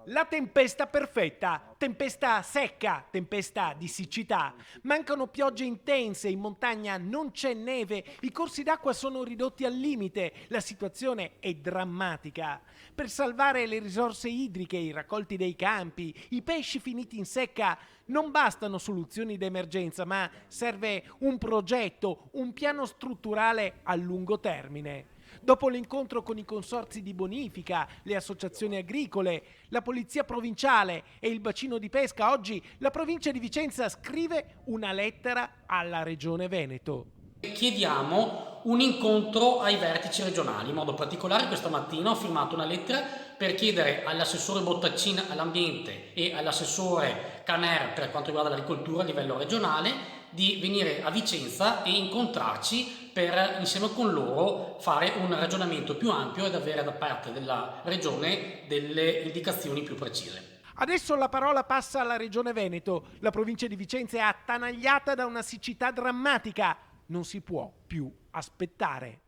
La tempesta perfetta, tempesta secca, tempesta di siccità. Mancano piogge intense, in montagna non c'è neve, i corsi d'acqua sono ridotti al limite, la situazione è drammatica. Per salvare le risorse idriche, i raccolti dei campi, i pesci finiti in secca, non bastano soluzioni d'emergenza, ma serve un progetto, un piano strutturale a lungo termine. Dopo l'incontro con i consorzi di bonifica, le associazioni agricole, la polizia provinciale e il bacino di pesca, oggi la provincia di Vicenza scrive una lettera alla Regione Veneto. Chiediamo un incontro ai vertici regionali, in modo particolare questa mattina ho firmato una lettera per chiedere all'assessore Bottaccin all'ambiente e all'assessore Caner per quanto riguarda l'agricoltura a livello regionale di venire a Vicenza e incontrarci per insieme con loro fare un ragionamento più ampio ed avere da parte della regione delle indicazioni più precise. Adesso la parola passa alla Regione Veneto. La provincia di Vicenza è attanagliata da una siccità drammatica. Non si può più aspettare.